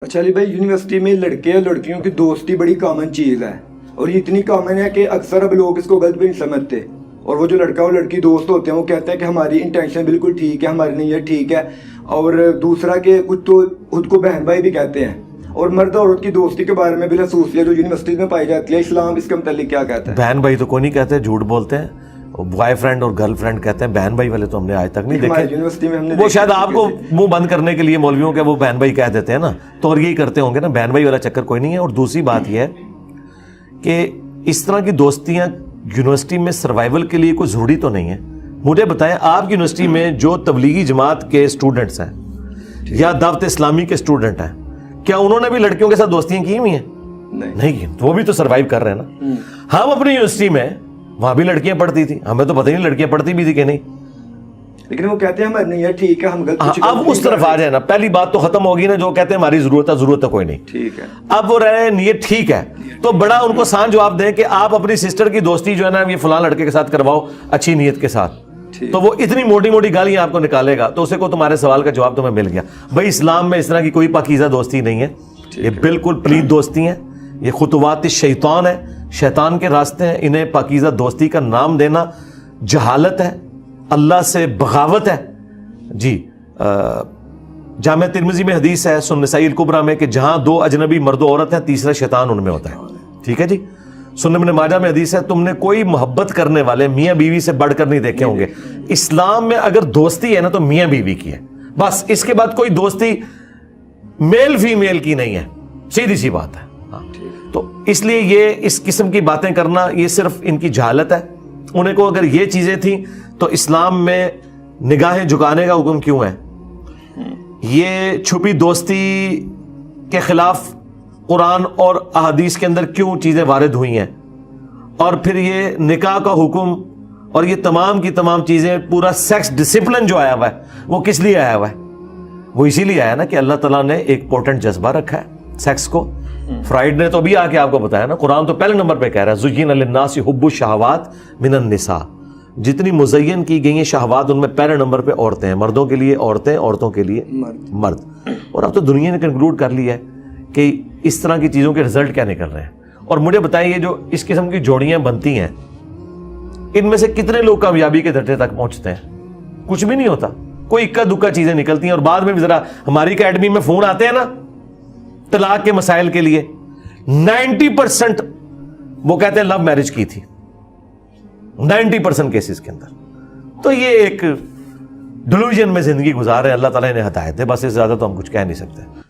अच्छा अली भाई, यूनिवर्सिटी में लड़के और लड़कियों की दोस्ती बड़ी कॉमन चीज़ है और ये इतनी कॉमन है कि अक्सर अब लोग इसको गलत भी नहीं समझते। और वो जो लड़का और लड़की दोस्त होते हैं वो कहते हैं कि हमारी इंटेंशन बिल्कुल ठीक है, हमारी नीयत ठीक है। और दूसरा कि कुछ तो खुद को बहन भाई भी कहते हैं। और मर्द और औरत की दोस्ती के बारे में बिलासूसियत जो यूनिवर्सिटी में पाई जाती है, इस्लाम इसके मुतालिक क्या कहता है? बहन भाई तो कोई नहीं कहते, झूठ बोलते हैं। बॉयफ्रेंड और गर्लफ्रेंड कहते हैं, बहन भाई वाले तो हमने आज तक नहीं देखे। यूनिवर्सिटी में हमने वो शायद आपको मुंह बंद करने के लिए मौलवियों के वो बहन भाई कह देते हैं ना, तो और यही करते होंगे ना। बहन भाई वाला चक्कर कोई नहीं है। और दूसरी बात यह है कि इस तरह की दोस्तियां यूनिवर्सिटी में सर्वाइवल के लिए कोई जरूरी तो नहीं है। मुझे बताएं, आप यूनिवर्सिटी में जो तबलीगी जमात के स्टूडेंट्स हैं या दावत इस्लामी के स्टूडेंट हैं, क्या उन्होंने भी लड़कियों के साथ दोस्तियां की हुई हैं? नहीं की। वो भी तो सर्वाइव कर रहे हैं ना। हम अपनी यूनिवर्सिटी में वहां भी लड़कियां पढ़ती थी, हमें तो पता ही नहीं लड़कियां पढ़ती भी थी कि नहीं। लेकिन वो कहते हैं हमारी नीयत ठीक है, हम गलत अब उस तरफ आ जाए ना, पहली बात तो खत्म होगी ना। जो कहते हैं हमारी जरूरत है कोई नहीं, ठीक है। अब वो रहे नीयत ठीक है, तो बड़ा उनको सान जवाब दें कि आप अपनी सिस्टर की दोस्ती जो है ना ये फलां लड़के के साथ करवाओ अच्छी नीयत के साथ। तो वो इतनी मोटी मोटी गालियां आपको निकालेगा, तो उसे को तुम्हारे सवाल का जवाब तुम्हें मिल गया। भाई इस्लाम में इस तरह की कोई पाकीज़ा दोस्ती नहीं है, ये बिल्कुल पलीद दोस्ती है। ये खुतवात शैतान है, शैतान के रास्ते हैं। इन्हें पाकीज़ा दोस्ती का नाम देना जहालत है, अल्लाह से बगावत है जी। जामे तिरमिज़ी में हदीस है सुनन नसाई कुबरा में कि जहां दो अजनबी मर्द औरत हैं, तीसरा शैतान उनमें होता है। ठीक है जी। सुनन इब्न माजा में हदीस है, तुमने कोई मोहब्बत करने वाले मियाँ बीवी से बढ़कर नहीं देखे होंगे। इस्लाम में अगर दोस्ती है ना तो मियाँ बीवी की है बस, इसके बाद कोई दोस्ती मेल फीमेल की नहीं है, सीधी सी बात है। तो इसलिए ये इस किस्म की बातें करना ये सिर्फ इनकी जहालत है। उन्हें को अगर ये चीजें थी तो इस्लाम में निगाहें झुकाने का हुक्म क्यों है? ये छुपी दोस्ती के खिलाफ कुरान और अहादीस के अंदर क्यों चीजें वारिद हुई हैं? और फिर ये निकाह का हुक्म और ये तमाम की तमाम चीजें, पूरा सेक्स डिसिप्लिन जो आया हुआ है वो किस लिए आया हुआ है? वो इसीलिए आया ना कि अल्लाह ताला ने एक पोटेंट जज्बा रखा है सेक्स को। फ्राइड ने तो अभी आके आपको बताया ना, कुरान तो पहले नंबर पे कह रहा है जुय्यिन लिन्नासि हुब्बुश शहवात मिनन निसा। जितनी मुज़य्यन की गई हैं शहवात, उनमें पहले नंबर पे औरतें हैं। मर्दों के लिए औरतें, औरतों के लिए मर्द। और अब तो दुनिया ने कंक्लूड कर लिया है कि इस तरह की चीज़ों के रिजल्ट क्या निकल रहे हैं। और मुझे बताइए, जो इस किस्म की जोड़ियाँ बनती हैं, इनमें से कितने लोग कामयाबी के दर्जे तक पहुँचते हैं? कुछ भी नहीं होता, कोई इक्का दुक्का चीज़ें निकलती हैं। और बाद में भी ज़रा हमारी अकेडमी में फ़ोन आते हैं ना तलाक के मसाइल के लिए, 90% वो कहते हैं लव मैरिज की थी, 90% केसेस के अंदर। तो ये एक डिल्यूजन में जिंदगी गुजार रहे हैं। अल्लाह ताला इन्हें हदायत दे, बस इससे ज्यादा तो हम कुछ कह नहीं सकते।